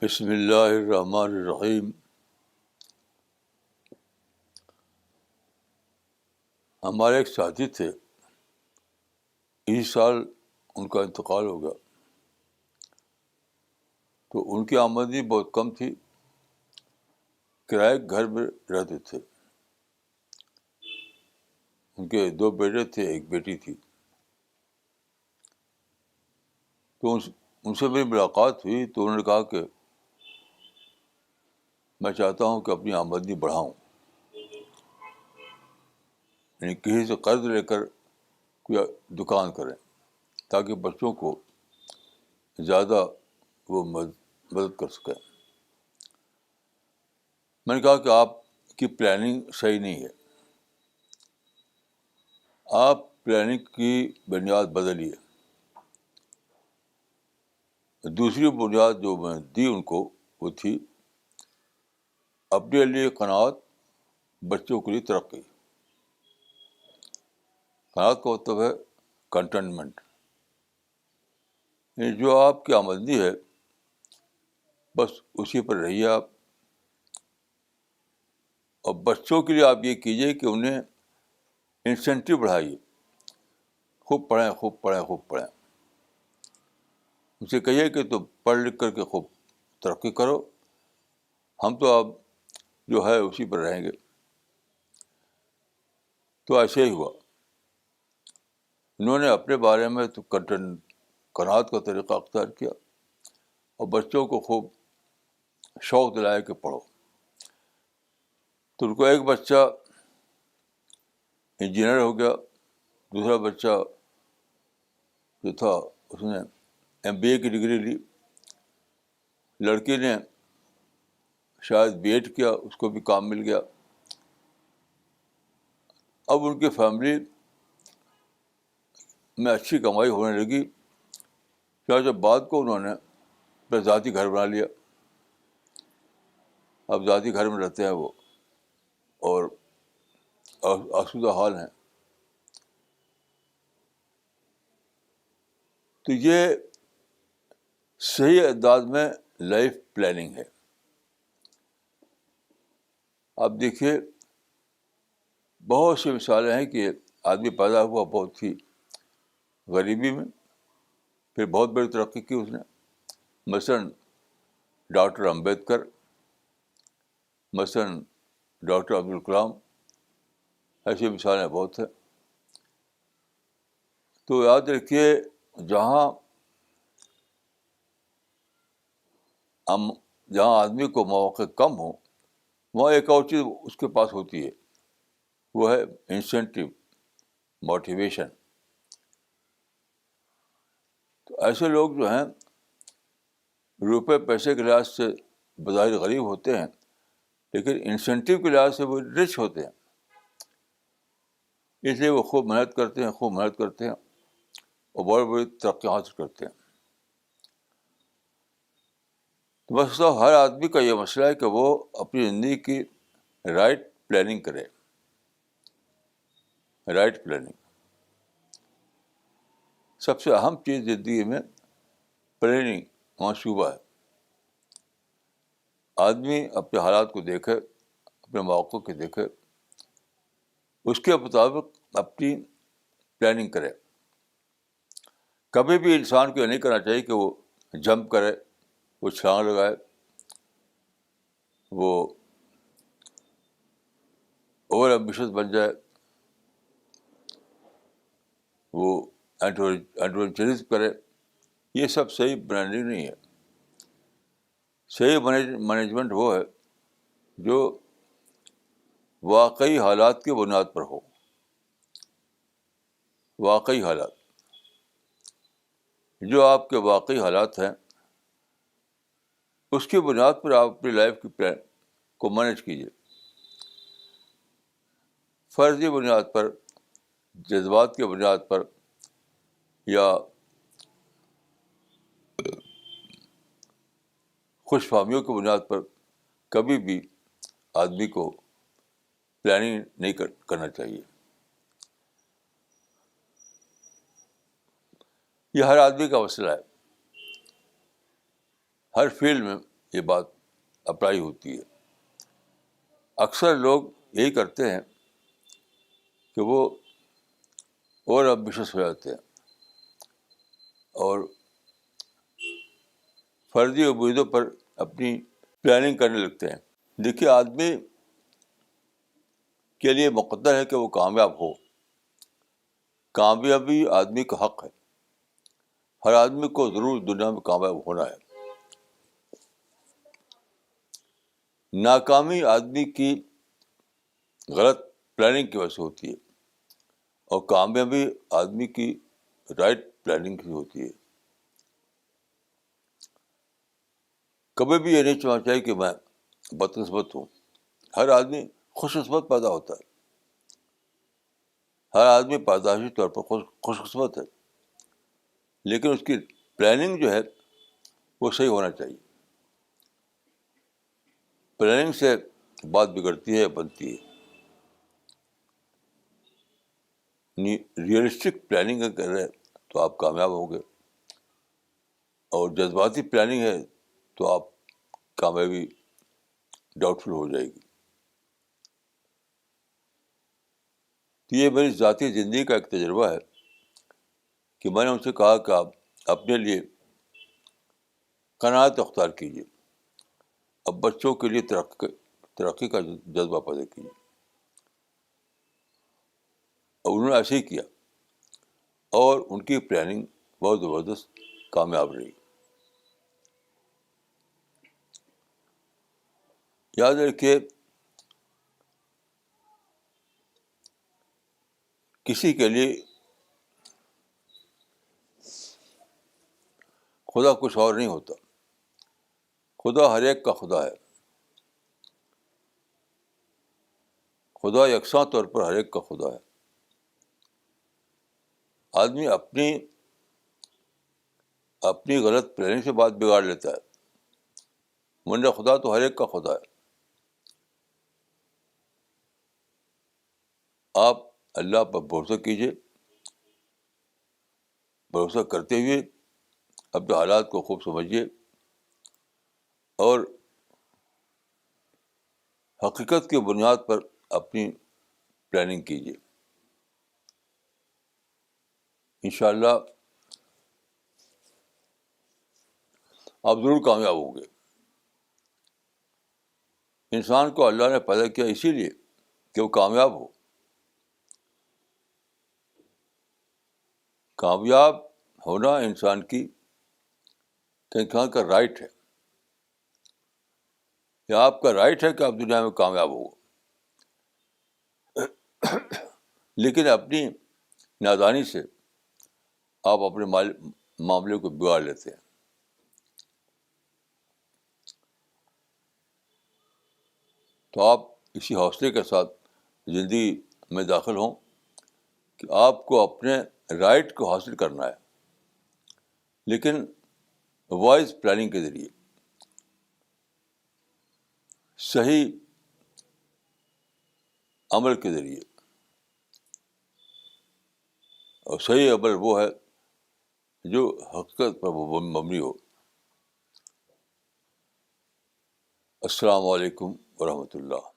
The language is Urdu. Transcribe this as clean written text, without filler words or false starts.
بسم اللہ الرحمن الرحیم. ہمارے ایک ساتھی تھے, اسی سال ان کا انتقال ہو گیا. تو ان کی آمدنی بہت کم تھی, کرائے گھر میں رہتے تھے. ان کے 2 بیٹے تھے, ایک بیٹی تھی. تو ان سے میری ملاقات ہوئی تو انہوں نے کہا کہ میں چاہتا ہوں کہ اپنی آمدنی بڑھاؤں, یعنی کسی سے قرض لے کر کوئی دکان کریں تاکہ بچوں کو زیادہ وہ مدد کر سکیں. میں نے کہا کہ آپ کی پلاننگ صحیح نہیں ہے, آپ پلاننگ کی بنیاد بدلیے. دوسری بنیاد جو میں دی ان کو وہ تھی اپنے لیے قناعت, بچوں کے لیے ترقی. قناعت کا مطلب ہے کنٹینٹمنٹ, یعنی جو آپ کی آمدنی ہے بس اسی پر رہیے آپ. اور بچوں کے لیے آپ یہ کیجیے کہ انہیں انسینٹیو بڑھائیے, خوب پڑھیں خوب پڑھیں خوب پڑھیں. ان سے کہیے کہ تم پڑھ لکھ کر کے خوب ترقی کرو, ہم تو اب جو ہے اسی پر رہیں گے. تو ایسے ہی ہوا. انہوں نے اپنے بارے میں تو قناعت کا طریقہ اختیار کیا اور بچوں کو خوب شوق دلایا کہ پڑھو. تو ان کو ایک بچہ انجینئر ہو گیا, دوسرا بچہ جو تھا اس نے MBA کی ڈگری لی, لڑکی نے شاید BEd کیا, اس کو بھی کام مل گیا. اب ان کی فیملی میں اچھی کمائی ہونے لگی. جب بعد کو انہوں نے اپنا ذاتی گھر بنا لیا, اب ذاتی گھر میں رہتے ہیں وہ اور آسودہ حال ہیں. تو یہ صحیح انداز میں لائف پلاننگ ہے. آپ دیکھیے بہت سی مثالیں ہیں کہ آدمی پیدا ہوا بہت ہی غریبی میں, پھر بہت بڑی ترقی کی اس نے. مثلاً ڈاکٹر امبیڈکر, مثلاً ڈاکٹر عبدالکلام, ایسی مثالیں بہت ہیں. تو یاد رکھیے جہاں آدمی کو مواقع کم ہو وہاں ایک اور چیز اس کے پاس ہوتی ہے, وہ ہے انسینٹیو, موٹیویشن. تو ایسے لوگ جو ہیں روپے پیسے کے لحاظ سے بظاہر غریب ہوتے ہیں, لیکن انسینٹیو کے لحاظ سے وہ رچ ہوتے ہیں. اس لیے وہ خوب محنت کرتے ہیں اور بڑی بڑی ترقی حاصل کرتے ہیں. تو بس ہر آدمی کا یہ مسئلہ ہے کہ وہ اپنی زندگی کی رائٹ پلاننگ کرے. رائٹ پلاننگ سب سے اہم چیز زندگی میں پلاننگ, منصوبہ ہے. آدمی اپنے حالات کو دیکھے, اپنے مواقع کو دیکھے, اس کے مطابق اپنی پلاننگ کرے. کبھی بھی انسان کو یہ نہیں کرنا چاہیے کہ وہ جمپ کرے, وہ چھلانگ لگائے, وہ اوور ایمبیشس بن جائے, وہ ایڈونچرز کرے. یہ سب صحیح پلاننگ نہیں ہے. صحیح مینجمنٹ وہ ہے جو واقعی حالات کی بنیاد پر ہو. واقعی حالات, جو آپ کے واقعی حالات ہیں اس کی بنیاد پر آپ اپنی لائف کی پلان کو مینیج کیجیے. فرضی بنیاد پر, جذبات کی بنیاد پر یا خوش فہمیوں کی بنیاد پر کبھی بھی آدمی کو پلاننگ نہیں کرنا چاہیے. یہ ہر آدمی کا مسئلہ ہے, ہر فیلڈ میں یہ بات اپلائی ہوتی ہے. اکثر لوگ یہی کرتے ہیں کہ وہ اور ایمبیشس ہو جاتے ہیں اور فرضی امیدوں پر اپنی پلاننگ کرنے لگتے ہیں. دیکھیے, آدمی کے لیے مقدر ہے کہ وہ کامیاب ہو. کامیابی آدمی کا حق ہے. ہر آدمی کو ضرور دنیا میں کامیاب ہونا ہے. ناکامی آدمی کی غلط پلاننگ کی وجہ سے ہوتی ہے اور کامیابی آدمی کی رائٹ پلاننگ کی ہوتی ہے. کبھی بھی یہ نہیں سمجھنا چاہیے کہ میں بدقسمت ہوں. ہر آدمی خوش قسمت پیدا ہوتا ہے. ہر آدمی پیدائشی طور پر خوش قسمت ہے, لیکن اس کی پلاننگ جو ہے وہ صحیح ہونا چاہیے. پلاننگ سے بات بگڑتی ہے, بنتی ہے. ریئلسٹک پلاننگ کر رہے تو آپ کامیاب ہوں گے, اور جذباتی پلاننگ ہے تو آپ کامیابی ڈاؤٹ فل ہو جائے گی. تو یہ میری ذاتی زندگی کا ایک تجربہ ہے کہ میں نے ان سے کہا کہ آپ اپنے لیے قناعت اختیار کیجیے, اب بچوں کے لیے ترقی کا جذبہ پیدا کیجیے. اور انہوں نے ایسے ہی کیا اور ان کی پلاننگ بہت زبردست کامیاب رہی. یاد رکھیے, کسی کے لیے خدا کچھ اور نہیں ہوتا. خدا ہر ایک کا خدا ہے. خدا یکساں طور پر ہر ایک کا خدا ہے. آدمی اپنی غلط پلاننگ سے بات بگاڑ لیتا ہے, ورنہ خدا تو ہر ایک کا خدا ہے. آپ اللہ پر بھروسہ کیجیے, بھروسہ کرتے ہوئے اپنے حالات کو خوب سمجھیے اور حقیقت کی بنیاد پر اپنی پلاننگ کیجیے. انشاءاللہ آپ ضرور کامیاب ہوں گے. انسان کو اللہ نے پیدا کیا اسی لیے کہ وہ کامیاب ہو. کامیاب ہونا انسان کی کہاں کا رائٹ ہے. یہ آپ کا رائٹ ہے کہ آپ دنیا میں کامیاب ہو, لیکن اپنی نادانی سے آپ اپنے معاملے کو بگاڑ لیتے ہیں. تو آپ اسی حوصلے کے ساتھ زندگی میں داخل ہوں کہ آپ کو اپنے رائٹ کو حاصل کرنا ہے, لیکن وائز پلاننگ کے ذریعے, صحیح عمل کے ذریعے. اور صحیح عمل وہ ہے جو حقیقت پر مبنی ہو. السلام علیکم ورحمۃ اللہ.